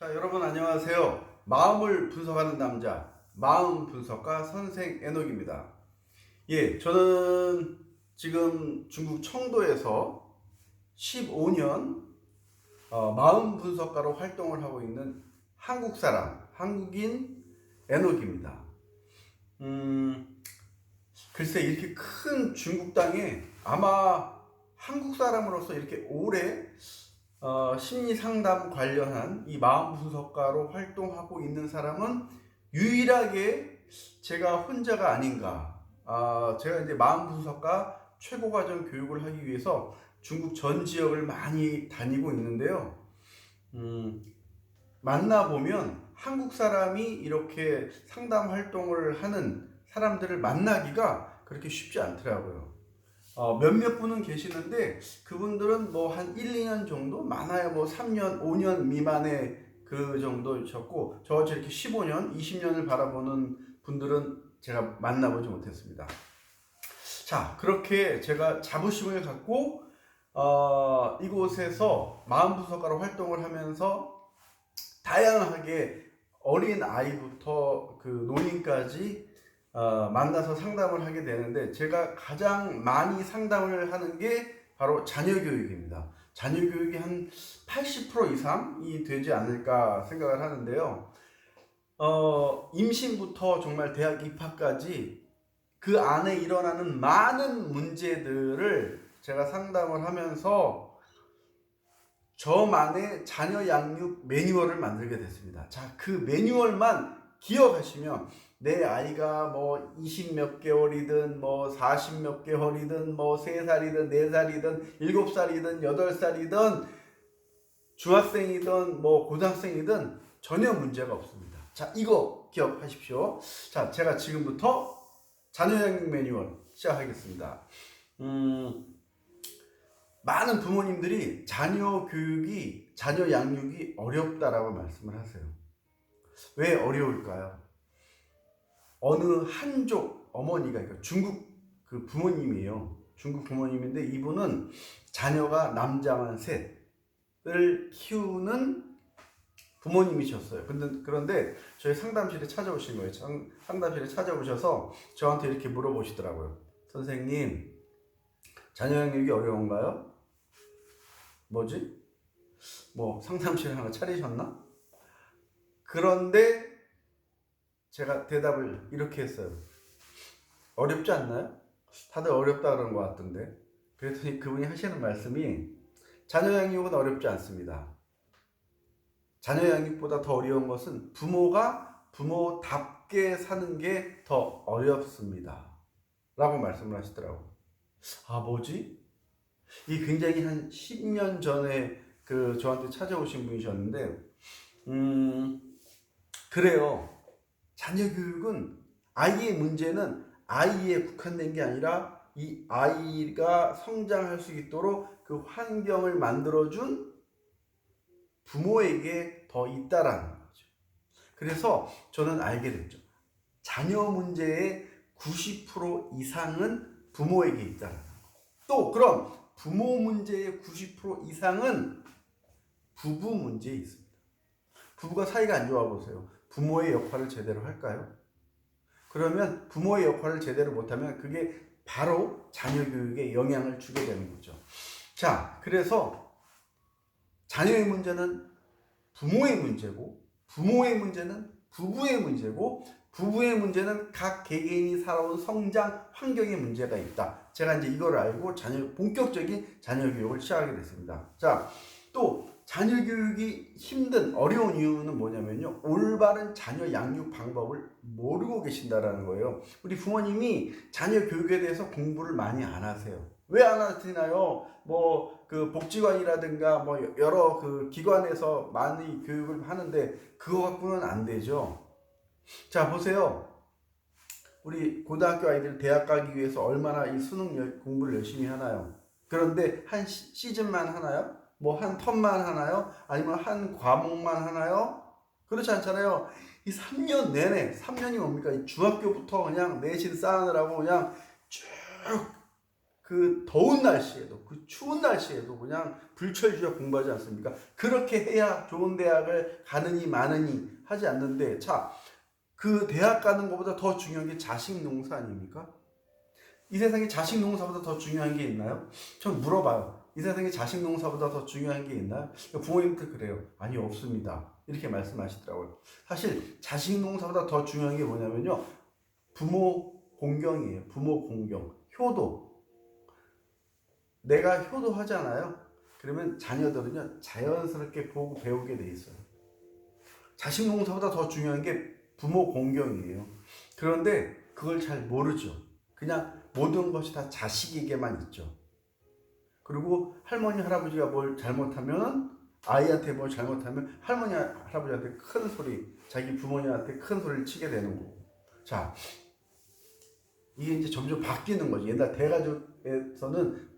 자, 여러분 안녕하세요. 마음을 분석하는 남자, 마음 분석가 선생 에녹입니다. 예, 저는 지금 중국 청도에서 15년 마음 분석가로 활동을 하고 있는 한국 사람, 한국인 에녹입니다. 글쎄 이렇게 큰 중국 땅에 아마 한국 사람으로서 이렇게 오래 심리 상담 관련한 이 마음 분석가로 활동하고 있는 사람은 유일하게 제가 혼자가 아닌가. 제가 이제 마음 분석가 최고 과정 교육을 하기 위해서 중국 전 지역을 많이 다니고 있는데요. 만나보면 한국 사람이 이렇게 상담 활동을 하는 사람들을 만나기가 그렇게 쉽지 않더라고요. 몇몇 분은 계시는데 그분들은 뭐 한 1, 2년 정도, 많아야 뭐 3년, 5년 미만의 그 정도셨고, 저같이 이렇게 15년, 20년을 바라보는 분들은 제가 만나보지 못했습니다. 자, 그렇게 제가 자부심을 갖고 이곳에서 마음분석가로 활동을 하면서 다양하게 어린 아이부터 그 노인까지 만나서 상담을 하게 되는데, 제가 가장 많이 상담을 하는 게 바로 자녀 교육입니다. 자녀 교육이 한 80% 이상이 되지 않을까 생각을 하는데요. 임신부터 정말 대학 입학까지 그 안에 일어나는 많은 문제들을 제가 상담을 하면서 저만의 자녀 양육 매뉴얼을 만들게 됐습니다. 자, 그 매뉴얼만 기억하시면 내 아이가 뭐 20 몇 개월이든 뭐 40 몇 개월이든 뭐 3살이든 4살이든 7살이든 8살이든 중학생이든 뭐 고등학생이든 전혀 문제가 없습니다. 자, 이거 기억하십시오. 자, 제가 지금부터 자녀 양육 매뉴얼 시작하겠습니다. 많은 부모님들이 자녀 교육이, 자녀 양육이 어렵다라고 말씀을 하세요. 왜 어려울까요? 어느 한족 어머니가, 그러니까 중국 그 부모님이에요. 중국 부모님인데 이분은 자녀가 남자만 셋을 키우는 부모님이셨어요. 그런데 저희 상담실에 찾아오신 거예요. 상담실에 찾아오셔서 저한테 이렇게 물어보시더라고요. 선생님, 자녀 양육이 어려운가요? 뭐지? 뭐 상담실 하나 차리셨나? 그런데 제가 대답을 이렇게 했어요. 어렵지 않나요? 다들 어렵다 그런 것 같던데. 그랬더니 그분이 하시는 말씀이, 자녀 양육은 어렵지 않습니다. 자녀 양육보다 더 어려운 것은 부모가 부모답게 사는 게 더 어렵습니다. 라고 말씀을 하시더라고요. 아, 뭐지? 이 굉장히 한 10년 전에 그 저한테 찾아오신 분이셨는데, 그래요. 자녀 교육은, 아이의 문제는 아이에 국한된 게 아니라 이 아이가 성장할 수 있도록 그 환경을 만들어준 부모에게 더 있다라는 거죠. 그래서 저는 알게 됐죠. 자녀 문제의 90% 이상은 부모에게 있다라는 거. 또 그럼 부모 문제의 90% 이상은 부부 문제에 있습니다. 부부가 사이가 안 좋아 보세요. 부모의 역할을 제대로 할까요? 그러면 부모의 역할을 제대로 못하면 그게 바로 자녀 교육에 영향을 주게 되는 거죠. 자, 그래서 자녀의 문제는 부모의 문제고, 부모의 문제는 부부의 문제고, 부부의 문제는 각 개개인이 살아온 성장 환경의 문제가 있다. 제가 이제 이걸 알고 본격적인 자녀 교육을 시작하게 됐습니다. 자, 또 자녀 교육이 힘든, 어려운 이유는 뭐냐면요, 올바른 자녀 양육 방법을 모르고 계신다라는 거예요. 우리 부모님이 자녀 교육에 대해서 공부를 많이 안 하세요. 왜 안 하시나요? 뭐 그 복지관이라든가 뭐 여러 그 기관에서 많이 교육을 하는데 그거 갖고는 안 되죠. 자, 보세요. 우리 고등학교 아이들 대학 가기 위해서 얼마나 이 수능 공부를 열심히 하나요? 그런데 한 시즌만 하나요? 뭐 한 텀만 하나요? 아니면 한 과목만 하나요? 그렇지 않잖아요. 이 3년 내내, 3년이 뭡니까? 이 중학교부터 그냥 내신 쌓느라고 그냥 쭉 그 더운 날씨에도, 그 추운 날씨에도 그냥 불철주야 공부하지 않습니까? 그렇게 해야 좋은 대학을 가느니 마느니 하지 않는데, 자, 그 대학 가는 것보다 더 중요한 게 자식 농사 아닙니까? 이 세상에 자식 농사보다 더 중요한 게 있나요? 전 물어봐요. 이 세상에 자식 농사보다 더 중요한 게 있나요? 부모님도 그래요. 아니, 없습니다. 이렇게 말씀하시더라고요. 사실 자식 농사보다 더 중요한 게 뭐냐면요, 부모 공경이에요. 부모 공경, 효도. 내가 효도하잖아요. 그러면 자녀들은요, 자연스럽게 보고 배우게 돼 있어요. 자식 농사보다 더 중요한 게 부모 공경이에요. 그런데 그걸 잘 모르죠. 그냥 모든 것이 다 자식에게만 있죠. 그리고 할머니 할아버지가 뭘 잘못하면, 아이한테 뭘 잘못하면 할머니 할아버지한테 큰 소리, 자기 부모님한테 큰 소리를 치게 되는 거고. 자, 이게 이제 점점 바뀌는 거지. 옛날 대가족에서는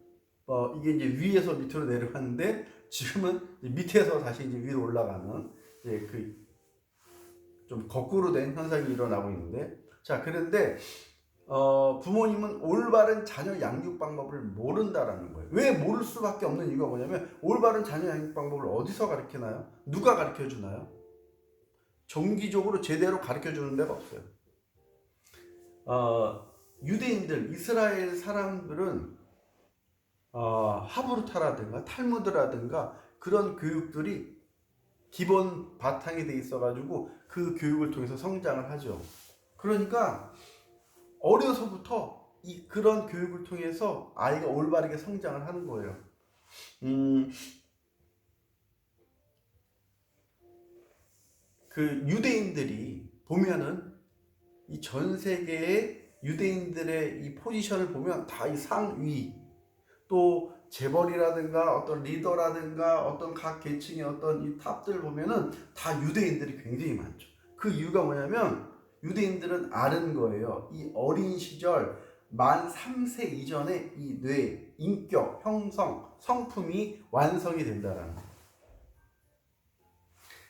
이게 이제 위에서 밑으로 내려가는데, 지금은 밑에서 다시 이제 위로 올라가는, 이제 그 좀 거꾸로 된 현상이 일어나고 있는데, 자, 그런데 부모님은 올바른 자녀 양육 방법을 모른다라는 거예요. 왜 모를 수밖에 없는 이유가 뭐냐면, 올바른 자녀 양육 방법을 어디서 가르치나요? 누가 가르쳐 주나요? 정기적으로 제대로 가르쳐 주는 데가 없어요. 유대인들, 이스라엘 사람들은 하브루타라든가 탈무드라든가 그런 교육들이 기본 바탕이 돼 있어가지고 그 교육을 통해서 성장을 하죠. 그러니까 어려서부터 그런 교육을 통해서 아이가 올바르게 성장을 하는 거예요. 그 유대인들이 보면은 이 전 세계의 유대인들의 이 포지션을 보면 다 이 상위, 또 재벌이라든가 어떤 리더라든가 어떤 각 계층의 어떤 이 탑들 보면은 다 유대인들이 굉장히 많죠. 그 이유가 뭐냐면, 유대인들은 아는 거예요. 이 어린 시절 만 3세 이전에 이 뇌, 인격, 형성, 성품이 완성이 된다라는 거예요.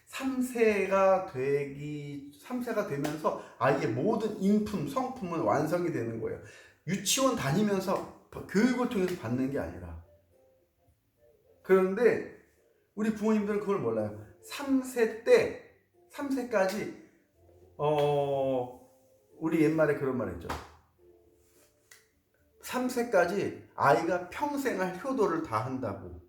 3세가 되면서 아이의 모든 인품, 성품은 완성이 되는 거예요. 유치원 다니면서 교육을 통해서 받는 게 아니라. 그런데 우리 부모님들은 그걸 몰라요. 3세까지 우리 옛말에 그런 말 있죠. 3세까지 아이가 평생 할 효도를 다 한다고.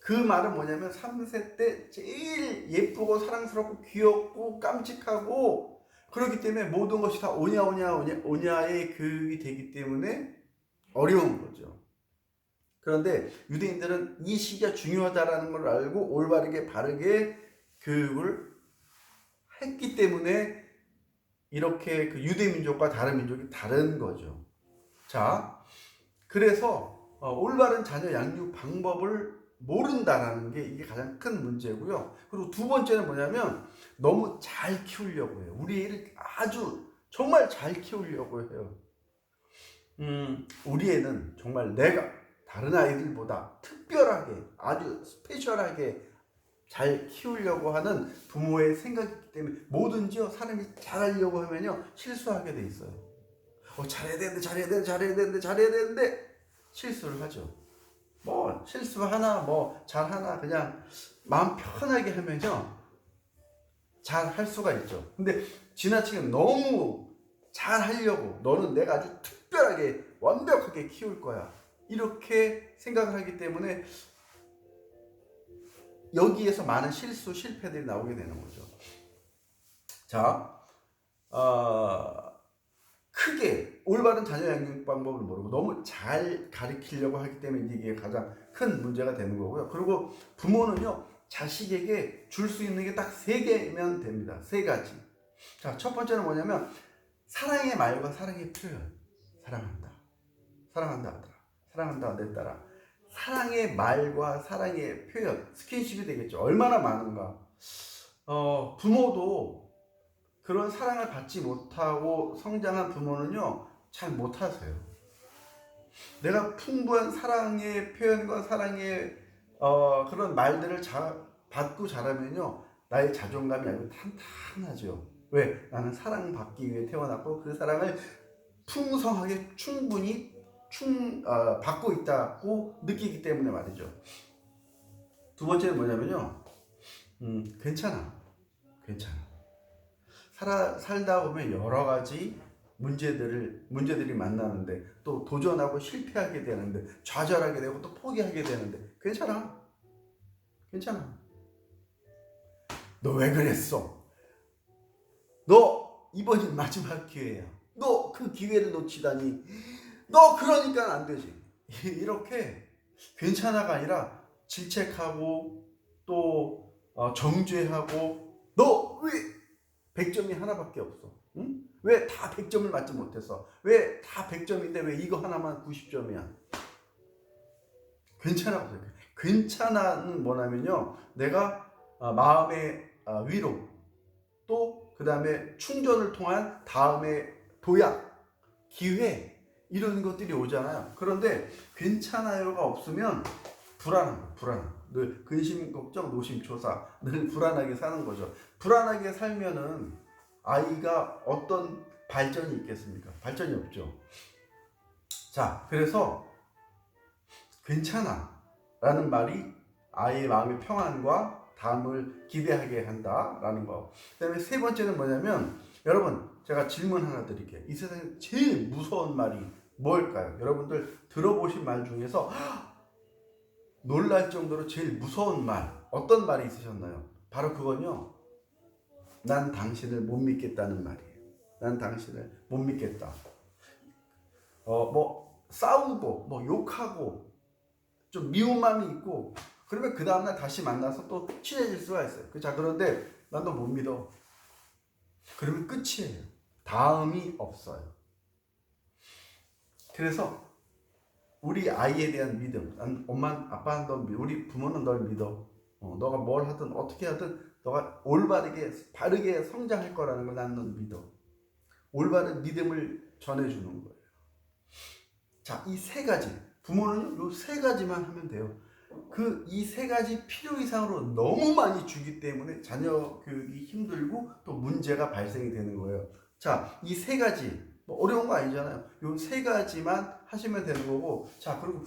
그 말은 뭐냐면, 3세 때 제일 예쁘고 사랑스럽고 귀엽고 깜찍하고, 그렇기 때문에 모든 것이 다 오냐의 교육이 되기 때문에 어려운 거죠. 그런데 유대인들은 이 시기가 중요하다라는 걸 알고 올바르게 바르게 교육을 했기 때문에 이렇게 그 유대 민족과 다른 민족이 다른 거죠. 자, 그래서 올바른 자녀 양육 방법을 모른다라는 게 이게 가장 큰 문제고요. 그리고 두 번째는 뭐냐면, 너무 잘 키우려고 해요. 우리 애를 아주 정말 잘 키우려고 해요. 우리 애는 정말 내가 다른 아이들보다 특별하게, 아주 스페셜하게 잘 키우려고 하는 부모의 생각이기 때문에, 뭐든지요, 사람이 잘하려고 하면요, 실수하게 돼 있어요. 잘해야 되는데 실수를 하죠. 뭐 실수하나 뭐 잘하나 그냥 마음 편하게 하면요, 잘 할 수가 있죠. 근데 지나치게 너무 잘 하려고, 너는 내가 아주 특별하게 완벽하게 키울 거야, 이렇게 생각을 하기 때문에 여기에서 많은 실패들이 나오게 되는 거죠. 자, 크게 올바른 자녀 양육 방법을 모르고 너무 잘 가르치려고 하기 때문에 이게 가장 큰 문제가 되는 거고요. 그리고 부모는요, 자식에게 줄 수 있는 게 딱 3개면 됩니다. 3가지. 자, 첫 번째는 뭐냐면, 사랑의 말과 사랑의 표현. 사랑한다 내 딸아. 사랑의 말과 사랑의 표현, 스킨십이 되겠죠. 얼마나 많은가. 부모도 그런 사랑을 받지 못하고 성장한 부모는요, 잘 못하세요. 내가 풍부한 사랑의 표현과 사랑의 그런 말들을 받고 자라면요, 나의 자존감이 아주 탄탄하죠. 왜? 나는 사랑받기 위해 태어났고 그 사랑을 풍성하게 충분히 받고 있다고 느끼기 때문에 말이죠. 두 번째는 뭐냐면요. 괜찮아. 살다 보면 여러 가지 문제들이 만나는데 또 도전하고 실패하게 되는데 좌절하게 되고 또 포기하게 되는데 괜찮아. 너 왜 그랬어? 너 이번이 마지막 기회야. 너 그 기회를 놓치다니. 너 그러니까 안 되지. 이렇게 괜찮아가 아니라 질책하고 또 정죄하고 너 왜 100점이 하나밖에 없어? 응? 왜 다 100점을 맞지 못했어? 왜 다 100점인데 왜 이거 하나만 90점이야? 괜찮아는 뭐냐면요. 내가 마음의 위로 또 그 다음에 충전을 통한 다음에 도약, 기회 이런 것들이 오잖아요. 그런데 괜찮아요가 없으면 불안한. 늘 근심, 걱정, 노심초사 늘 불안하게 사는 거죠. 불안하게 살면은 아이가 어떤 발전이 있겠습니까? 발전이 없죠. 자, 그래서 괜찮아 라는 말이 아이의 마음의 평안과 다음을 기대하게 한다라는 거. 그 다음에 세 번째는 뭐냐면, 여러분 제가 질문 하나 드릴게요. 이 세상에 제일 무서운 말이 뭘까요? 여러분들 들어보신 말 중에서 놀랄 정도로 제일 무서운 말, 어떤 말이 있으셨나요? 바로 그건요, 난 당신을 못 믿겠다는 말이에요. 난 당신을 못 믿겠다. 뭐 싸우고 뭐 욕하고 좀 미운 마음이 있고, 그러면 그 다음날 다시 만나서 또 친해질 수가 있어요. 자, 그런데 난 너 못 믿어. 그러면 끝이에요. 다음이 없어요. 그래서 우리 아이에 대한 믿음, 엄마, 아빠는 너 믿어. 우리 부모는 널 믿어. 너가 뭘 하든 어떻게 하든 너가 바르게 성장할 거라는 걸 난 너 믿어. 올바른 믿음을 전해주는 거예요. 자, 이 세 가지, 부모는 요 세 가지만 하면 돼요. 이 세 가지 필요 이상으로 너무 많이 주기 때문에 자녀 교육이 힘들고 또 문제가 발생이 되는 거예요. 자, 이 세 가지 뭐 어려운 거 아니잖아요. 요 세 가지만 하시면 되는 거고, 자, 그리고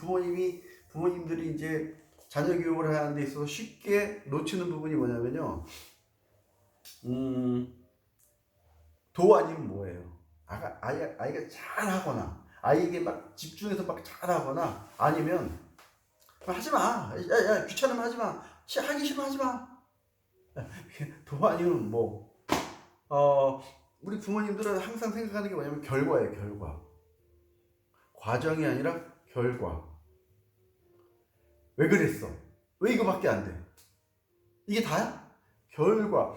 부모님들이 이제 자녀 교육을 하는 데 있어서 쉽게 놓치는 부분이 뭐냐면요. 도 아니면 뭐예요? 아이가 잘하거나 아이에게 막 집중해서 막 잘하거나, 아니면 하지마, 야, 귀찮으면 하지마, 하기 싫으면 하지마. 도 아니면 뭐 우리 부모님들은 항상 생각하는 게 뭐냐면 결과예요. 과정이 아니라 결과. 왜 그랬어? 왜 이거밖에 안 돼? 이게 다야? 결과.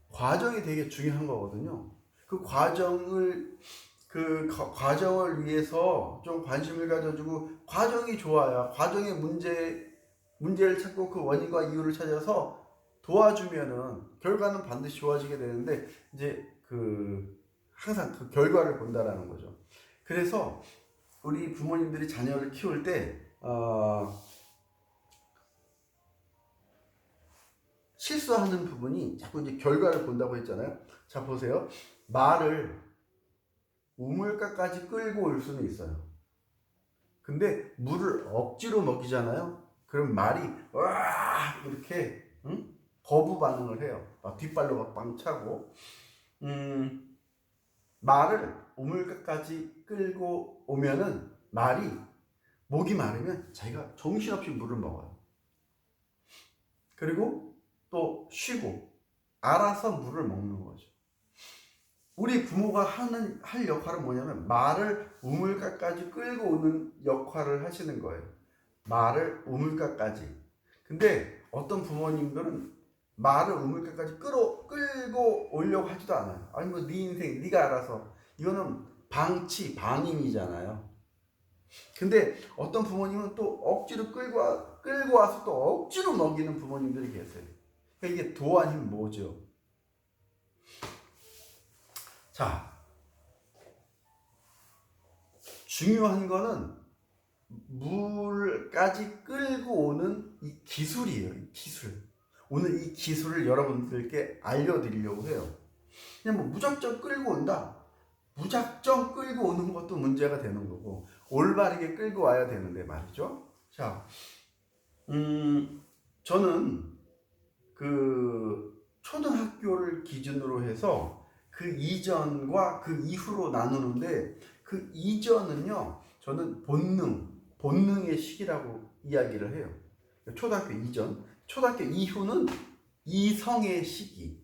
과정이 되게 중요한 거거든요. 그 과정을 위해서 좀 관심을 가져주고, 과정이 좋아야 과정의 문제를 찾고 그 원인과 이유를 찾아서 도와주면은 결과는 반드시 좋아지게 되는데, 이제 항상 그 결과를 본다라는 거죠. 그래서 우리 부모님들이 자녀를 키울 때 실수하는 부분이 자꾸 이제 결과를 본다고 했잖아요. 자, 보세요. 말을 우물가까지 끌고 올 수는 있어요. 근데 물을 억지로 먹이잖아요. 그럼 말이 와 이렇게 거부 반응을 해요. 막 뒷발로 막 빵 차고. 말을 우물가까지 끌고 오면은 말이 목이 마르면 자기가 정신없이 물을 먹어요. 그리고 또 쉬고 알아서 물을 먹는 거죠. 우리 부모가 할 역할은 뭐냐면 말을 우물가까지 끌고 오는 역할을 하시는 거예요. 말을 우물가까지. 근데 어떤 부모님들은 말을 우물가까지 끌고 오려고 하지도 않아요. 아니 뭐 네 인생 네가 알아서. 이거는 방임이잖아요. 근데 어떤 부모님은 또 억지로 끌고 와서 또 억지로 먹이는 부모님들이 계세요. 그러니까 이게 도 아니면 뭐죠? 자, 중요한 거는 물까지 끌고 오는 이 기술이에요. 이 기술. 오늘 이 기술을 여러분들께 알려드리려고 해요. 그냥 뭐 무작정 끌고 온다. 무작정 끌고 오는 것도 문제가 되는 거고, 올바르게 끌고 와야 되는데 말이죠. 자, 저는 그 초등학교를 기준으로 해서 그 이전과 그 이후로 나누는데, 그 이전은요, 저는 본능의 시기라고 이야기를 해요. 초등학교 이전, 초등학교 이후는 이성의 시기,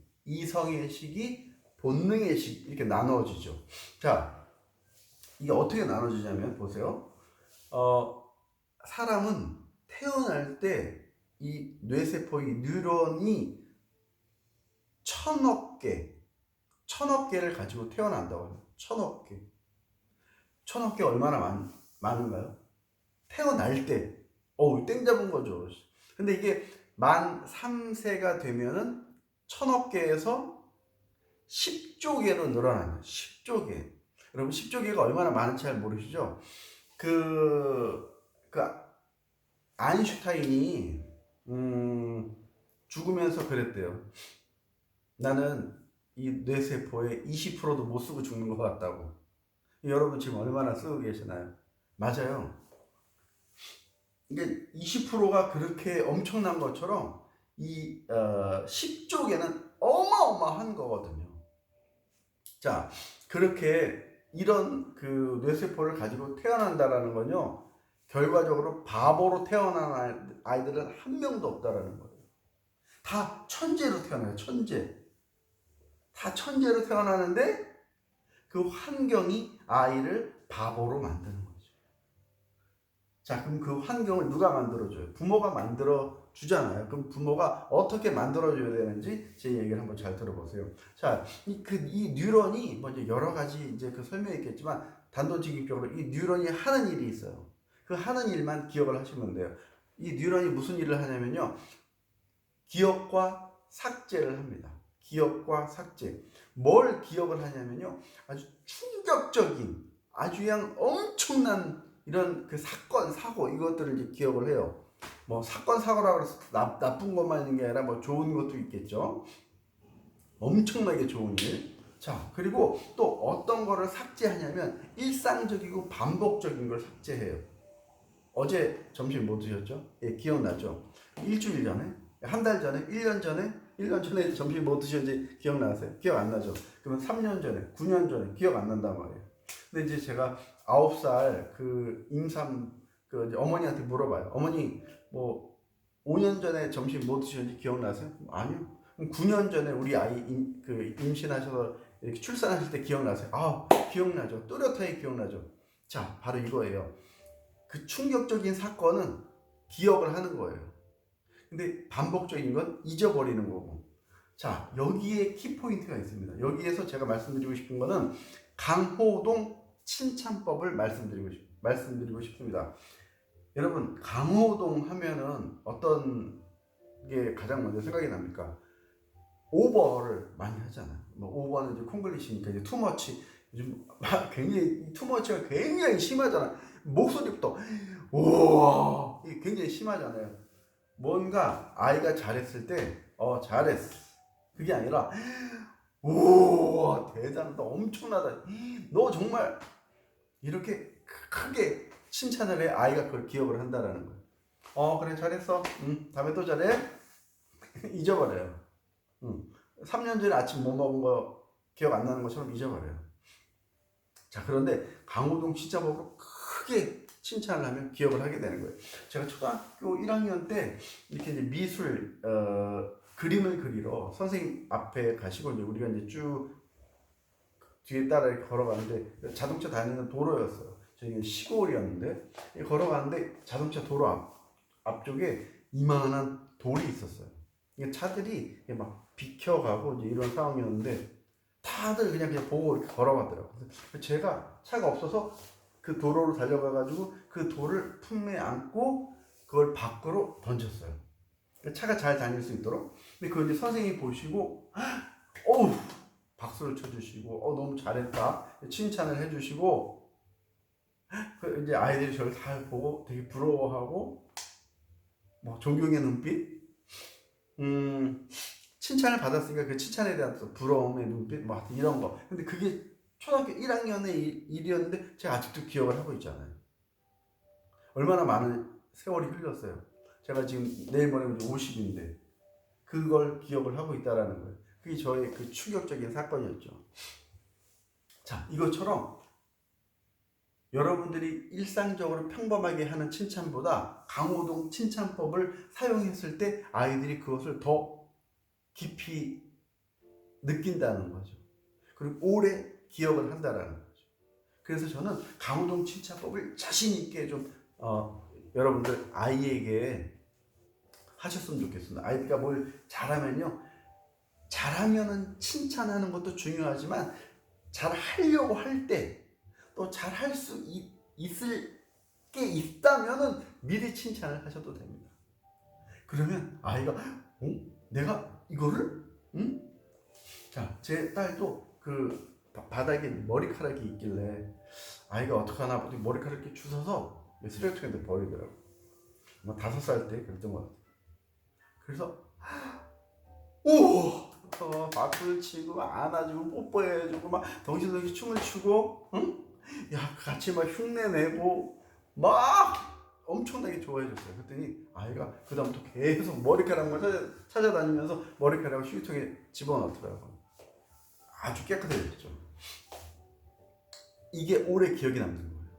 본능의 시기, 이렇게 나눠지죠. 자, 이게 어떻게 나눠지냐면 보세요. 사람은 태어날 때 이 뇌세포, 이 뉴런이 천억 개를 가지고 태어난다고 합니다. 천억 개 얼마나 많은가요? 태어날 때, 땡 잡은 거죠. 근데 이게 만 3세가 되면은 천억 개에서 10조 개로 늘어나요. 10조 개. 여러분 10조 개가 얼마나 많은지 잘 모르시죠? 그 아인슈타인이 죽으면서 그랬대요. 나는 이 뇌세포의 20%도 못 쓰고 죽는 것 같다고. 여러분 지금 얼마나 쓰고 계시나요? 맞아요. 이게 20%가 그렇게 엄청난 것처럼 이 10조 개는 어마어마한 거거든요. 자, 그렇게 이런 그 뇌세포를 가지고 태어난다라는 건요, 결과적으로 바보로 태어난 아이들은 한 명도 없다라는 거예요. 다 천재로 태어나요. 다 천재로 태어나는데 그 환경이 아이를 바보로 만드는 거죠. 자, 그럼 그 환경을 누가 만들어줘요? 부모가 만들어주잖아요. 그럼 부모가 어떻게 만들어줘야 되는지 제 얘기를 한번 잘 들어보세요. 자, 이 뉴런이 뭐 이제 여러 가지 이제 그 설명이 있겠지만, 단도직입적으로 이 뉴런이 하는 일이 있어요. 그 하는 일만 기억을 하시면 돼요. 이 뉴런이 무슨 일을 하냐면요, 기억과 삭제를 합니다. 기억과 삭제. 뭘 기억을 하냐면요, 아주 충격적인, 아주 그냥 엄청난 이런 그 사건, 사고, 이것들을 이제 기억을 해요. 뭐 사건, 사고라고 해서 나쁜 것만 있는 게 아니라 뭐 좋은 것도 있겠죠. 엄청나게 좋은 일. 자, 그리고 또 어떤 거를 삭제하냐면 일상적이고 반복적인 걸 삭제해요. 어제 점심 뭐 드셨죠? 예, 기억나죠? 일주일 전에, 한 달 전에, 1년 전에, 1년 전에 점심 뭐 드셨는지 기억나세요? 기억 안 나죠? 그러면 3년 전에, 9년 전에 기억 안 난단 말이에요. 근데 이제 제가 9살 그 임산 그 어머니한테 물어봐요. 어머니 뭐 5년 전에 점심 뭐 드셨는지 기억나세요? 아니요. 그럼 9년 전에 우리 아이 임신하셔서 이렇게 출산하실 때 기억나세요? 아, 기억나죠. 또렷하게 기억나죠. 자, 바로 이거예요. 그 충격적인 사건은 기억을 하는 거예요. 근데 반복적인 건 잊어버리는 거고. 자, 여기에 키포인트가 있습니다. 여기에서 제가 말씀드리고 싶은 거는 강호동 칭찬법을 말씀드리고 싶습니다. 여러분, 강호동 하면은 어떤 게 가장 먼저 생각이 납니까? 오버를 많이 하잖아요. 뭐 오버는 이제 콩글리시니까 이제 투머치, 요즘 굉장히 투머치가 굉장히 심하잖아. 목소리부터 우와, 이게 굉장히 심하잖아요. 뭔가 아이가 잘했을 때 잘했어, 그게 아니라 우와, 대단하다, 엄청나다, 너 정말, 이렇게 크게 칭찬을 해 아이가 그걸 기억을 한다라는 거예요. 그래, 잘했어, 다음에 또 잘해. 잊어버려요. 3년 전에 아침 뭐 먹은 거 기억 안 나는 것처럼 잊어버려요. 자, 그런데 강호동 칭찬법으로 크게 칭찬을 하면 기억을 하게 되는 거예요. 제가 초등학교 1학년 때 이렇게 이제 미술 그림을 그리러 선생님 앞에 가시고, 이제 우리가 이제 쭉 뒤에 따라 이렇게 걸어가는데 자동차 다니는 도로였어요. 저희는 시골이었는데 걸어가는데 자동차 도로 앞쪽에 이만한 돌이 있었어요. 차들이 막 비켜가고 이제 이런 상황이었는데 다들 그냥 보고 이렇게 걸어가더라고요. 제가 차가 없어서 그 도로로 달려가가지고 그 돌을 품에 안고 그걸 밖으로 던졌어요. 차가 잘 다닐 수 있도록. 근데 그걸 이제 선생님이 보시고 어우, 박수를 쳐주시고 너무 잘했다 칭찬을 해주시고, 이제 아이들이 저를 다 보고 되게 부러워하고 뭐 존경의 눈빛, 칭찬을 받았으니까 그 칭찬에 대한 또 부러움의 눈빛, 뭐 이런 거. 근데 그게 초등학교 1학년의 일이었는데 제가 아직도 기억을 하고 있잖아요. 얼마나 많은 세월이 흘렀어요. 제가 지금 내일 모레면 50인데 그걸 기억을 하고 있다라는 거예요. 그게 저의 그 충격적인 사건이었죠. 자, 이것처럼 여러분들이 일상적으로 평범하게 하는 칭찬보다 강호동 칭찬법을 사용했을 때 아이들이 그것을 더 깊이 느낀다는 거죠. 그리고 오래 기억을 한다라는 거죠. 그래서 저는 강호동 칭찬법을 자신 있게 좀 여러분들 아이에게 하셨으면 좋겠습니다. 아이가 뭘 잘하면요, 잘하면은 칭찬하는 것도 중요하지만 잘하려고 할 때 또 잘할 수 있을 게 있다면은 미리 칭찬을 하셔도 됩니다. 그러면 아이가 내가 이거를 자, 제 딸도 그 바닥에 머리카락이 있길래 아이가 어떡하나 보더니 머리카락 이렇게 주워서 쓰레기통에 버리더라고. 뭐 5살 때 그랬던 것 같아요. 그래서 박수를 치고 안아주고 뽀뽀해주고 막 덩실덩실 춤을 추고, 응? 야, 같이 막 흉내내고 막 엄청나게 좋아해줬어요. 그랬더니 아이가 그 다음부터 계속 머리카락만 찾아다니면서 머리카락을 휴지통에 집어넣더라고요. 아주 깨끗해졌죠. 이게 오래 기억이 남는 거예요.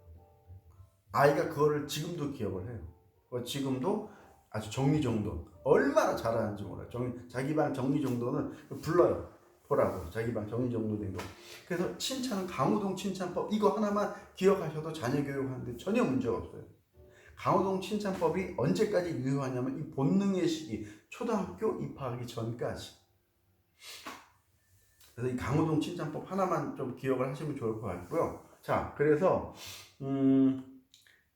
아이가 그거를 지금도 기억을 해요. 지금도 아주 정리정돈 얼마나 잘하는지 몰라요. 자기 방 정리정돈은 불러요. 보라고 자기 방 정리정돈된 거. 그래서 칭찬은 강호동 칭찬법 이거 하나만 기억하셔도 자녀 교육하는데 전혀 문제가 없어요. 강호동 칭찬법이 언제까지 유효하냐면 이 본능의 시기 초등학교 입학하기 전까지. 그래서 이 강호동 칭찬법 하나만 좀 기억을 하시면 좋을 것 같고요. 자, 그래서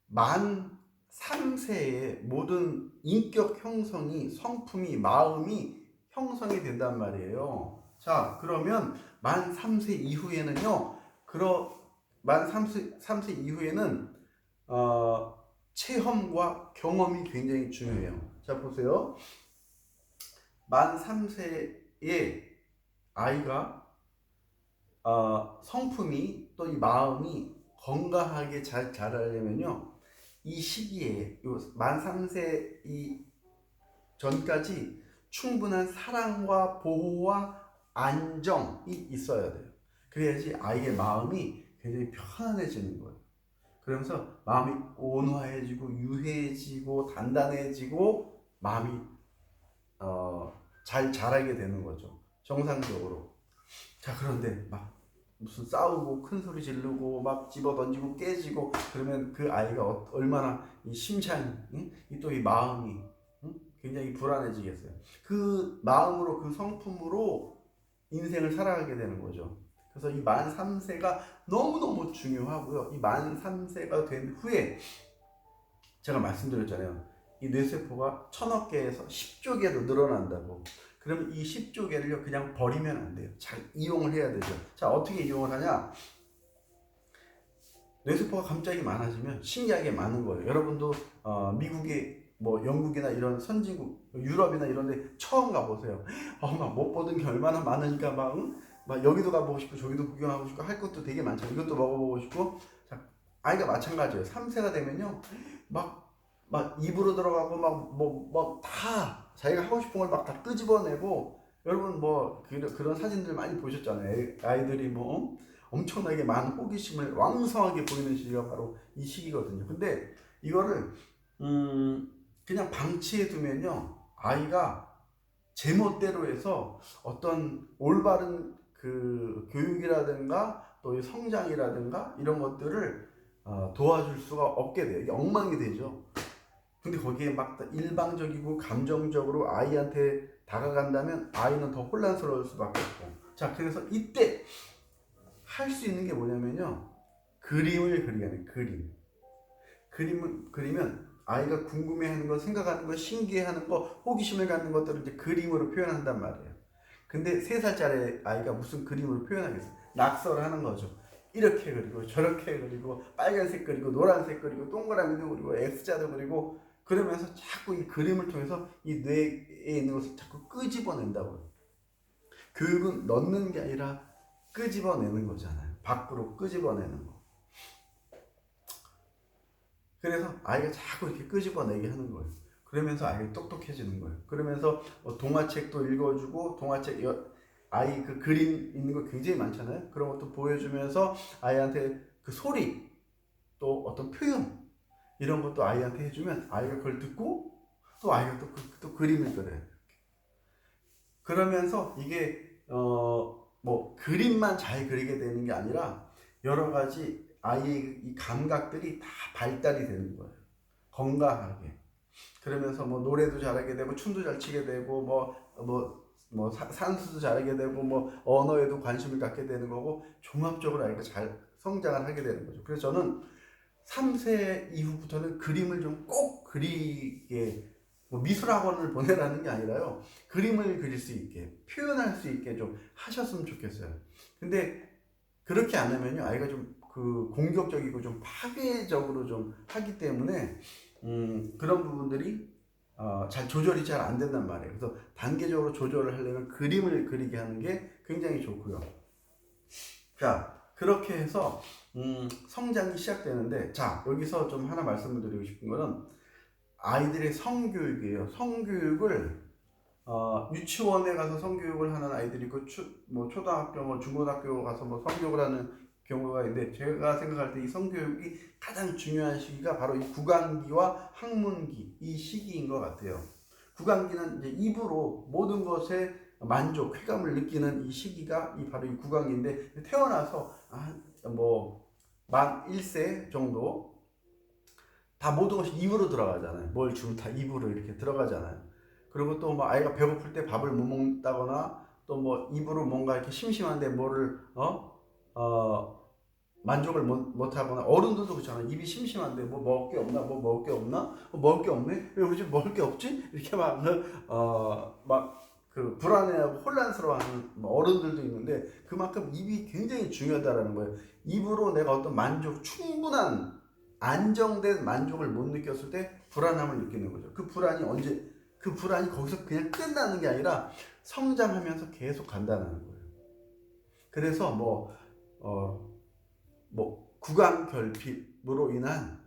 만 3세의 모든 인격 형성이 성품이 마음이 형성이 된단 말이에요. 자, 그러면 만 3세 이후에는요. 만 3세 이후에는 체험과 경험이 굉장히 중요해요. 자, 보세요. 만 3세의 아이가 성품이 또 이 마음이 건강하게 잘 자라려면요. 이 시기에 만 3세 이 전까지 충분한 사랑과 보호와 안정이 있어야 돼요. 그래야지 아이의 마음이 굉장히 편안해지는 거예요. 그러면서 마음이 온화해지고 유해지고 단단해지고 마음이 잘 자라게 되는 거죠. 정상적으로. 자, 그런데 막 무슨 싸우고 큰 소리 지르고 막 집어 던지고 깨지고 그러면 그 아이가 얼마나 이 심장이 또 이 마음이 굉장히 불안해지겠어요. 그 마음으로 그 성품으로 인생을 살아가게 되는 거죠. 그래서 이 만 3세가 너무너무 중요하고요. 이 만 3세가 된 후에 제가 말씀드렸잖아요. 이 뇌세포가 1000억 개에서 10조 개로 늘어난다고. 그러면 이 10조 개를요 그냥 버리면 안 돼요. 잘 이용을 해야 되죠. 자, 어떻게 이용을 하냐? 뇌세포가 갑자기 많아지면 신기하게 많은 거예요. 여러분도 미국의 뭐 영국이나 이런 선진국, 유럽이나 이런 데 처음 가보세요. 막 못 보던 게 얼마나 많으니까 막 여기도 가보고 싶고 저기도 구경하고 싶고 할 것도 되게 많죠. 이것도 먹어보고 싶고. 자, 아이가 마찬가지예요. 3세가 되면요 막 입으로 들어가고 막 다 자기가 하고 싶은 걸 막 다 끄집어내고. 여러분 뭐 그런 사진들 많이 보셨잖아요. 아이들이 뭐 엄청나게 많은 호기심을 왕성하게 보이는 시기가 바로 이 시기거든요. 근데 이거를 그냥 방치해 두면요 아이가 제멋대로 해서 어떤 올바른 그 교육이라든가 또 성장이라든가 이런 것들을 도와줄 수가 없게 돼요. 이게 엉망이 되죠. 근데 거기에 막 일방적이고 감정적으로 아이한테 다가간다면 아이는 더 혼란스러울 수밖에 없고. 자, 그래서 이때 할 수 있는 게 뭐냐면요 그림을 그리는 그림을 그리면 아이가 궁금해하는 거, 생각하는 거, 신기해하는 거, 호기심을 갖는 것들을 이제 그림으로 표현한단 말이에요. 근데 3살짜리 아이가 무슨 그림으로 표현하겠어요? 낙서를 하는 거죠. 이렇게 그리고 저렇게 그리고 빨간색 그리고 노란색 그리고 동그라미도 그리고 X자도 그리고 그러면서 자꾸 이 그림을 통해서 이 뇌에 있는 것을 자꾸 끄집어낸다고요. 교육은 넣는 게 아니라 끄집어내는 거잖아요. 밖으로 끄집어내는 거. 그래서 아이가 자꾸 이렇게 끄집어내게 하는 거예요. 그러면서 아이가 똑똑해지는 거예요. 그러면서 동화책도 읽어주고 아이 그 그림 있는 거 굉장히 많잖아요. 그런 것도 보여주면서 아이한테 그 소리 또 어떤 표현 이런 것도 아이한테 해주면 아이가 그걸 듣고 또 아이가 또 그림을 그려요. 그러면서 이게 뭐 그림만 잘 그리게 되는 게 아니라 여러 가지 아이의 이 감각들이 다 발달이 되는 거예요. 건강하게. 그러면서 뭐 노래도 잘하게 되고 춤도 잘 추게 되고 산수도 잘하게 되고 뭐 언어에도 관심을 갖게 되는 거고 종합적으로 아이가 잘 성장을 하게 되는 거죠. 그래서 저는 3세 이후부터는 그림을 좀 꼭 그리게 뭐 미술학원을 보내라는 게 아니라요. 그림을 그릴 수 있게 표현할 수 있게 좀 하셨으면 좋겠어요. 근데 그렇게 안 하면요. 아이가 좀 그 공격적이고 좀 파괴적으로 좀 하기 때문에 그런 부분들이 잘 조절이 잘 안 된단 말이에요. 그래서 단계적으로 조절을 하려면 그림을 그리게 하는 게 굉장히 좋고요. 자, 그렇게 해서 성장이 시작되는데, 자, 여기서 좀 하나 말씀을 드리고 싶은 거는 아이들의 성교육이에요. 성교육을 유치원에 가서 성교육을 하는 아이들이 있고 뭐 초등학교, 뭐 중고등학교 가서 뭐 성교육을 하는 경우가 있는데, 제가 생각할 때 이 성교육이 가장 중요한 시기가 바로 이 구강기와 학문기 이 시기인 것 같아요. 구강기는 이제 입으로 모든 것에 만족, 쾌감을 느끼는 이 시기가 바로 이 구강기인데, 태어나서 만 1세 정도 다 모든 것이 입으로 들어가잖아요. 뭘 주면 다 입으로 이렇게 들어가잖아요. 그리고 또 뭐 아이가 배고플 때 밥을 못 먹다거나 또 뭐 입으로 뭔가 이렇게 심심한데 뭐를 만족을 못 하거나 어른들도 그렇잖아요. 입이 심심한데 뭐 먹을 게 없나 뭐 먹을 게 없나 먹을 게 없네 왜 우리 집 먹을 게 없지 이렇게 막 그 불안해하고 혼란스러워하는 어른들도 있는데 그만큼 입이 굉장히 중요하다라는 거예요. 입으로 내가 어떤 만족 충분한 안정된 만족을 못 느꼈을 때 불안함을 느끼는 거죠. 그 불안이 거기서 그냥 끝나는 게 아니라 성장하면서 계속 간다는 거예요. 그래서 구강 결핍으로 인한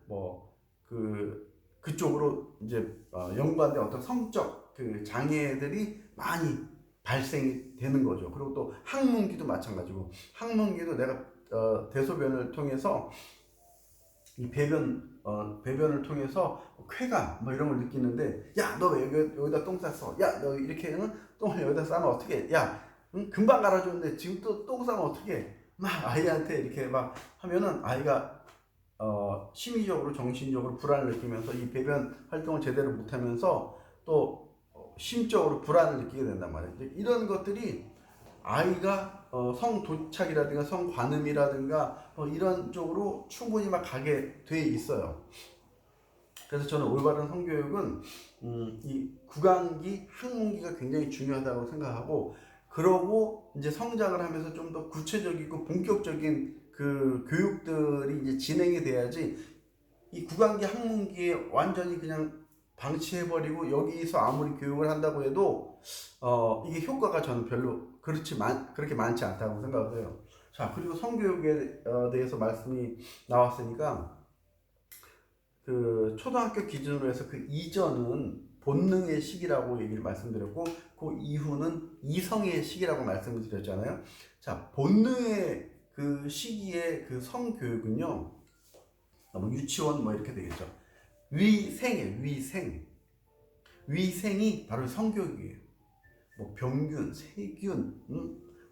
그쪽으로 이제 연관된 어떤 성적 그 장애들이 많이 발생이 되는 거죠. 그리고 또 항문기도 마찬가지고 항문기도 내가 대소변을 통해서 이 배변을 통해서 쾌감 이런 걸 느끼는데 야 너 왜 여기다 똥 쌌어? 야 너 이렇게 똥을 여기다 싸면 어떻게? 야 금방 갈아줬는데 지금 또 똥 싸면 어떻게? 막 아이한테 이렇게 막 하면은 아이가 심리적으로 정신적으로 불안을 느끼면서 이 배변 활동을 제대로 못하면서 또 심적으로 불안을 느끼게 된단 말이에요. 이런 것들이 아이가 성도착이라든가 성관음이라든가 이런 쪽으로 충분히 막 가게 돼 있어요. 그래서 저는 올바른 성교육은 이 구강기, 학문기가 굉장히 중요하다고 생각하고, 그러고 이제 성장을 하면서 좀 더 구체적이고 본격적인 그 교육들이 이제 진행이 돼야지 이 구강기, 학문기에 완전히 그냥 방치해버리고 여기서 아무리 교육을 한다고 해도 이게 효과가 저는 별로 그렇게 많지 않다고 생각을 해요. 자, 그리고 성교육에 대해서 말씀이 나왔으니까 그 초등학교 기준으로 해서 그 이전은 본능의 시기라고 얘기를 말씀드렸고 그 이후는 이성의 시기라고 말씀을 드렸잖아요. 자, 본능의 그 시기의 그 성교육은요, 유치원 이렇게 되겠죠. 위생이 바로 성교육이에요. 병균, 세균,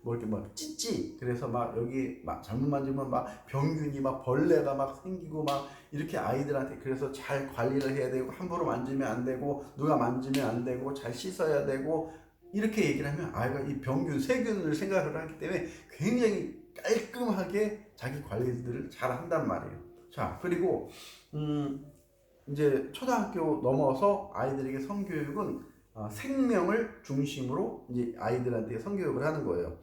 이렇게 찌찌. 그래서 여기 잘못 만지면 병균이 벌레가 생기고 이렇게 아이들한테 그래서 잘 관리를 해야 되고 함부로 만지면 안 되고 누가 만지면 안 되고 잘 씻어야 되고 이렇게 얘기를 하면 아이가 이 병균, 세균을 생각을 하기 때문에 굉장히 깔끔하게 자기 관리들을 잘 한단 말이에요. 자, 그리고 이제 초등학교 넘어서 아이들에게 성교육은 생명을 중심으로 이제 아이들한테 성교육을 하는 거예요.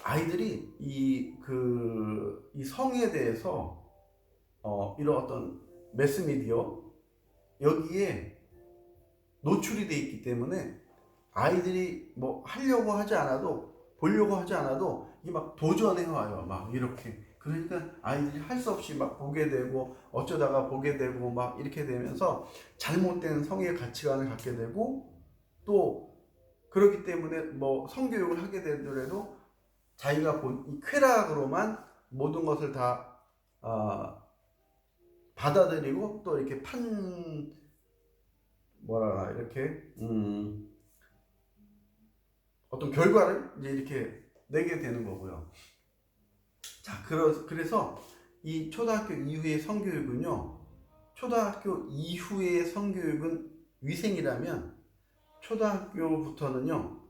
아이들이 이 성에 대해서 이런 어떤 매스미디어 여기에 노출이 돼 있기 때문에 아이들이 하려고 하지 않아도 보려고 하지 않아도 이게 도전해 와요. 이렇게 그러니까 아이들이 할 수 없이 막 보게 되고 어쩌다가 보게 되고 막 이렇게 되면서 잘못된 성의 가치관을 갖게 되고, 또 그렇기 때문에 뭐 성교육을 하게 되더라도 자기가 본 이 쾌락으로만 모든 것을 다 받아들이고, 또 이렇게 뭐라 이렇게 어떤 결과를 이제 이렇게 내게 되는 거고요. 자, 그래서 이 초등학교 이후의 성교육은요, 초등학교 이후의 성교육은 위생이라면, 초등학교 이후부터는요,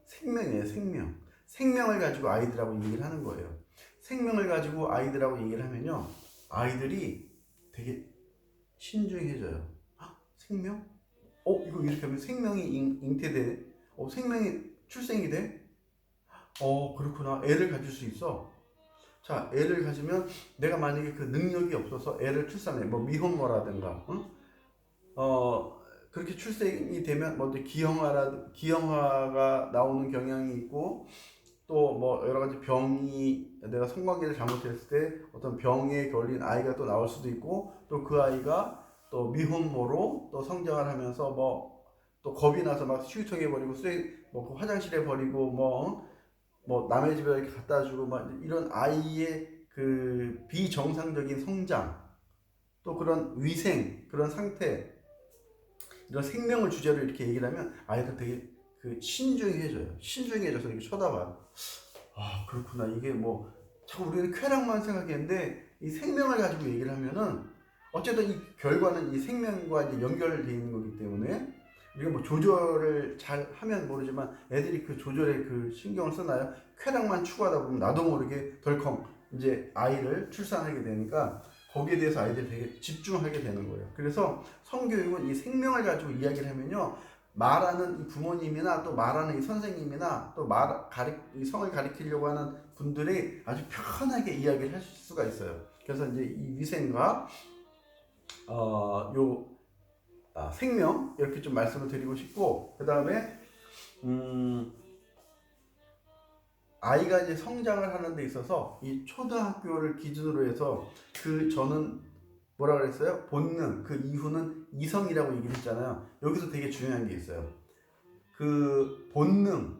생명이에요, 생명. 생명을 가지고 아이들하고 얘기를 하는 거예요. 생명을 가지고 아이들하고 얘기를 하면요, 아이들이 되게 신중해져요. 생명? 이거 이렇게 하면 생명이 잉태돼? 생명이 출생이 돼? 그렇구나. 애를 가질 수 있어. 자, 애를 가지면 내가 만약에 그 능력이 없어서 애를 출산해. 뭐 미혼모라든가, 응? 그렇게 출생이 되면 뭐 기형아가 나오는 경향이 있고, 또 뭐 여러 가지 병이, 내가 성관계를 잘못했을 때 어떤 병에 걸린 아이가 또 나올 수도 있고, 또 그 아이가 또 미혼모로 또 성장을 하면서 뭐 또 겁이 나서 막 시유통에 버리고 그 화장실에 버리고 뭐 남의 집에 이렇게 갖다 주고 막 이런 아이의 그 비정상적인 성장, 또 그런 위생, 그런 상태, 이런 생명을 주제로 이렇게 얘기를 하면 아이들 되게 그 신중해져서 이렇게 쳐다봐요. 그렇구나. 이게 뭐 자꾸 우리는 쾌락만 생각했는데 이 생명을 가지고 얘기를 하면은 어쨌든 이 결과는 이 생명과 이제 연결되어 있는 거기 때문에, 우리가 뭐 조절을 잘 하면 모르지만 애들이 그 조절에 그 신경을 쓰나요? 쾌락만 추구하다 보면 나도 모르게 덜컹 이제 아이를 출산하게 되니까 거기에 대해서 아이들이 되게 집중하게 되는 거예요. 그래서 성교육은 이 생명을 가지고 이야기를 하면요, 말하는 이 부모님이나 또 말하는 이 선생님이나 또 이 성을 가리키려고 하는 분들이 아주 편하게 이야기를 하실 수가 있어요. 그래서 이제 이 위생과 생명, 이렇게 좀 말씀을 드리고 싶고, 그 다음에 아이가 이제 성장을 하는 데 있어서 이 초등학교를 기준으로 해서 저는 뭐라 그랬어요? 본능, 그 이후는 이성이라고 얘기를 했잖아요. 여기서 되게 중요한 게 있어요. 그 본능,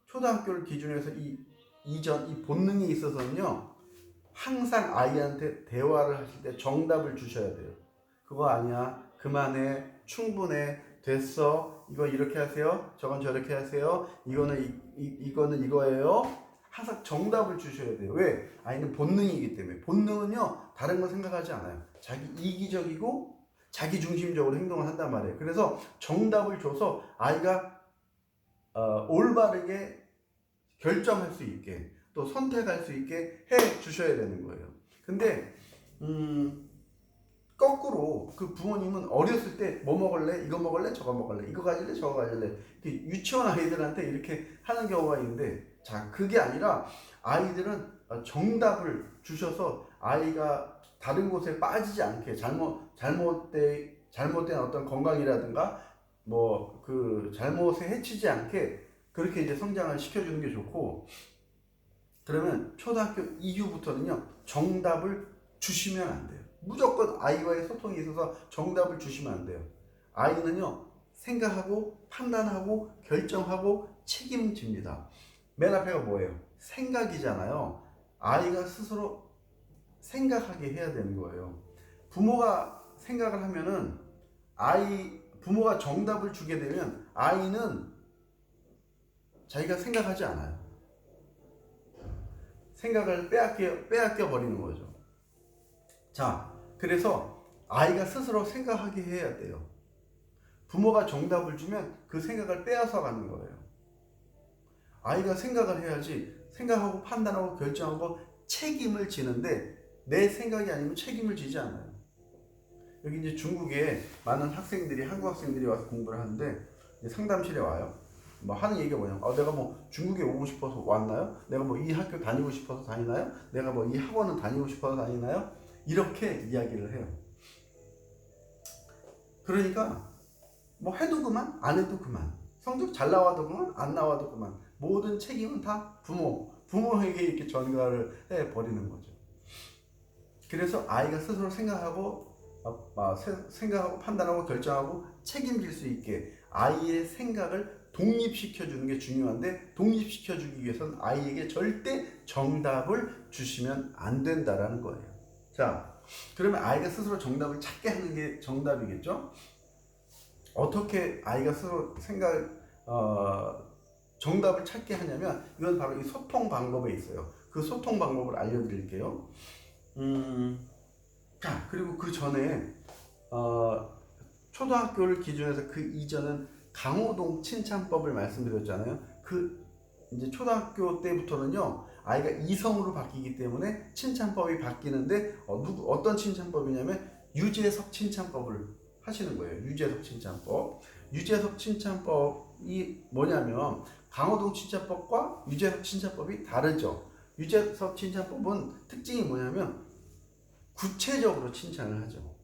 초등학교를 기준으로 해서 이 본능에 있어서는요, 항상 아이한테 대화를 하실 때 정답을 주셔야 돼요. 그거 아니야, 그만해, 충분해, 됐어, 이거 이렇게 하세요, 저건 저렇게 하세요, 이거는 이거예요. 항상 정답을 주셔야 돼요. 왜? 아이는 본능이기 때문에. 본능은요, 다른 거 생각하지 않아요. 자기 이기적이고 자기 중심적으로 행동을 한단 말이에요. 그래서 정답을 줘서 아이가 올바르게 결정할 수 있게, 또 선택할 수 있게 해 주셔야 되는 거예요. 근데 거꾸로 그 부모님은 어렸을 때 뭐 먹을래? 이거 먹을래? 저거 먹을래? 이거 가질래? 저거 가질래? 유치원 아이들한테 이렇게 하는 경우가 있는데, 자, 그게 아니라 아이들은 정답을 주셔서 아이가 다른 곳에 빠지지 않게, 잘못된 어떤 건강이라든가 뭐 그 잘못에 해치지 않게 그렇게 이제 성장을 시켜주는 게 좋고, 그러면 초등학교 이후부터는요, 정답을 주시면 안 돼요. 무조건 아이와의 소통에 있어서 정답을 주시면 안 돼요. 아이는요, 생각하고 판단하고 결정하고 책임집니다. 맨 앞에가 뭐예요? 생각이잖아요. 아이가 스스로 생각하게 해야 되는 거예요. 부모가 생각을 하면은 부모가 정답을 주게 되면 아이는 자기가 생각하지 않아요. 생각을 빼앗겨 버리는 거죠. 자, 그래서 아이가 스스로 생각하게 해야 돼요. 부모가 정답을 주면 그 생각을 빼앗아 가는 거예요. 아이가 생각을 해야지, 생각하고 판단하고 결정하고 책임을 지는데, 내 생각이 아니면 책임을 지지 않아요. 여기 이제 중국에 많은 한국 학생들이 와서 공부를 하는데, 상담실에 와요. 뭐 하는 얘기가 뭐냐면, 내가 뭐 중국에 오고 싶어서 왔나요? 내가 뭐 이 학교 다니고 싶어서 다니나요? 내가 뭐 이 학원은 다니고 싶어서 다니나요? 이렇게 이야기를 해요. 그러니까 뭐 해도 그만, 안 해도 그만, 성적 잘 나와도 그만, 안 나와도 그만, 모든 책임은 다 부모에게 이렇게 전가를 해 버리는 거죠. 그래서 아이가 스스로 생각하고 판단하고 결정하고 책임질 수 있게 아이의 생각을 독립시켜 주는 게 중요한데, 독립시켜 주기 위해서는 아이에게 절대 정답을 주시면 안 된다라는 거예요. 자, 그러면 아이가 스스로 정답을 찾게 하는 게 정답이겠죠? 어떻게 아이가 스스로 정답을 찾게 하냐면, 이건 바로 이 소통 방법에 있어요. 그 소통 방법을 알려드릴게요. 자, 그리고 그 전에 초등학교를 기준해서 그 이전은 강호동 칭찬법을 말씀드렸잖아요. 그 이제 초등학교 때부터는요, 아이가 이성으로 바뀌기 때문에 칭찬법이 바뀌는데, 어떤 칭찬법이냐면 유재석 칭찬법을 하시는 거예요. 유재석 칭찬법. 유재석 칭찬법이 뭐냐면 강호동 칭찬법과 유재석 칭찬법이 다르죠. 유재석 칭찬법은 특징이 뭐냐면 구체적으로 칭찬을 하죠.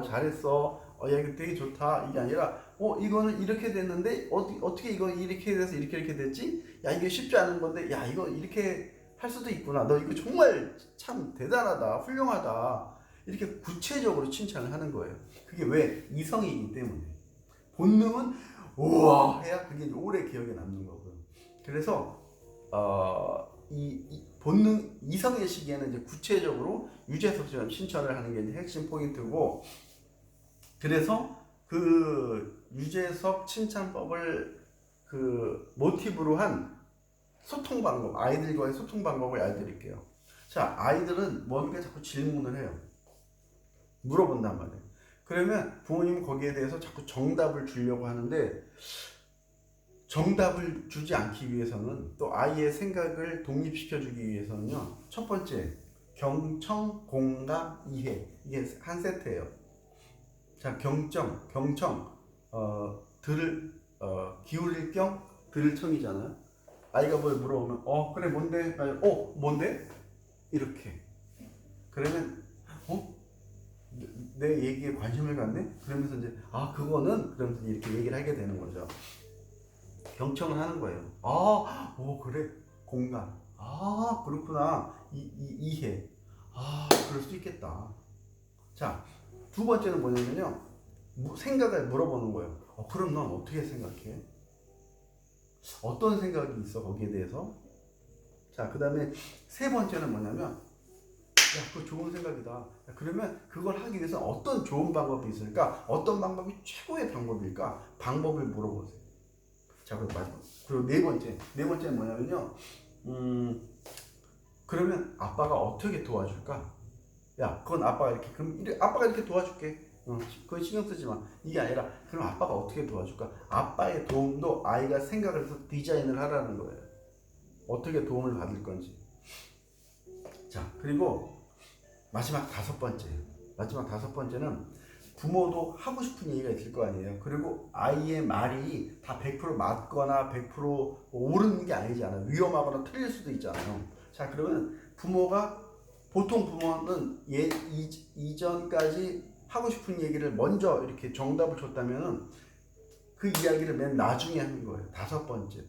잘했어. 야, 이거 되게 좋다. 이게 아니라, 이거는 이렇게 됐는데, 어떻게 이거 이렇게 돼서 이렇게 됐지? 야, 이게 쉽지 않은 건데, 야, 이거 이렇게 할 수도 있구나. 너 이거 정말 참 대단하다. 훌륭하다. 이렇게 구체적으로 칭찬을 하는 거예요. 그게 왜? 이성이기 때문에. 본능은, 우와! 해야 그게 오래 기억에 남는 거고요. 그래서, 이 본능, 이성의 시기에는 이제 구체적으로 유재석처럼 칭찬을 하는 게 이제 핵심 포인트고, 그래서 그 유재석 칭찬법을 그 모티브로 한 소통 방법, 아이들과의 소통 방법을 알려드릴게요. 자, 아이들은 뭔가 자꾸 질문을 해요. 물어본단 말이에요. 그러면 부모님은 거기에 대해서 자꾸 정답을 주려고 하는데, 정답을 주지 않기 위해서는, 또 아이의 생각을 독립시켜주기 위해서는요, 첫 번째, 경청, 공감, 이해. 이게 한 세트예요. 자, 경청, 기울일 경, 들을 청이잖아요. 아이가 뭘 물어보면, 그래, 뭔데? 뭔데? 이렇게. 그러면, 내 얘기에 관심을 갖네? 그러면서 이제, 그거는? 그러면서 이렇게 얘기를 하게 되는 거죠. 경청을 하는 거예요. 그래. 공감. 그렇구나. 이해. 그럴 수 있겠다. 자, 두 번째는 뭐냐면요, 생각을 물어보는 거예요. 그럼 넌 어떻게 생각해? 어떤 생각이 있어, 거기에 대해서? 자, 그 다음에 세 번째는 뭐냐면, 그거 좋은 생각이다. 그러면 그걸 하기 위해서 어떤 좋은 방법이 있을까? 어떤 방법이 최고의 방법일까? 방법을 물어보세요. 자, 그리고 마지막. 그리고 네 번째는 뭐냐면요, 그러면 아빠가 어떻게 도와줄까? 야, 그건 아빠가 이렇게 도와줄게. 그건 신경 쓰지 마. 이게 아니라, 그럼 아빠가 어떻게 도와줄까? 아빠의 도움도 아이가 생각을 해서 디자인을 하라는 거예요. 어떻게 도움을 받을 건지. 자, 그리고 마지막 다섯 번째는 부모도 하고 싶은 얘기가 있을 거 아니에요. 그리고 아이의 말이 다 100% 맞거나 100% 옳은 게 아니잖아요. 위험하거나 틀릴 수도 있잖아요. 자, 그러면 보통 부모는 이전까지 하고 싶은 얘기를 먼저 이렇게 정답을 줬다면은 그 이야기를 맨 나중에 하는 거예요. 다섯 번째 때.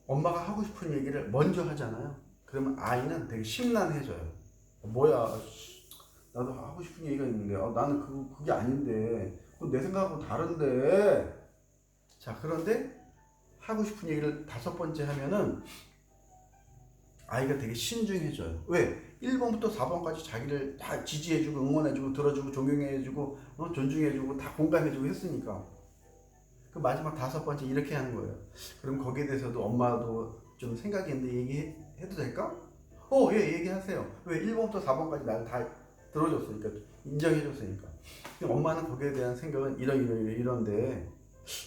엄마가 하고 싶은 얘기를 먼저 하잖아요. 그러면 아이는 되게 심란해져요. 뭐야, 나도 하고 싶은 얘기가 있는데, 나는 그게 아닌데, 그건 내 생각하고 다른데. 자, 그런데 하고 싶은 얘기를 다섯 번째 하면은 아이가 되게 신중해져요. 왜? 1번부터 4번까지 자기를 다 지지해주고 응원해주고 들어주고 존경해주고 존중해주고 다 공감해주고 했으니까. 그 마지막 다섯 번째 이렇게 하는 거예요. 그럼 거기에 대해서도 엄마도 좀 생각이 있는데 얘기해도 될까? 예, 얘기하세요. 왜? 1번부터 4번까지 나를 다 들어줬으니까, 인정해줬으니까. 엄마는 거기에 대한 생각은 이런데,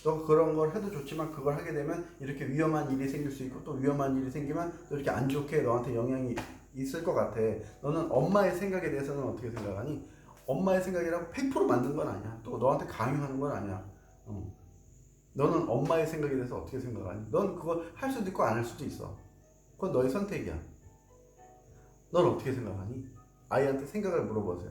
너 그런 걸 해도 좋지만 그걸 하게 되면 이렇게 위험한 일이 생길 수 있고, 또 위험한 일이 생기면 또 이렇게 안 좋게 너한테 영향이 있을 것 같아. 너는 엄마의 생각에 대해서는 어떻게 생각하니? 엄마의 생각이라고 100% 만든 건 아니야. 또 너한테 강요하는 건 아니야. 너는 엄마의 생각에 대해서 어떻게 생각하니? 넌 그걸 할 수도 있고 안 할 수도 있어. 그건 너의 선택이야. 넌 어떻게 생각하니? 아이한테 생각을 물어보세요.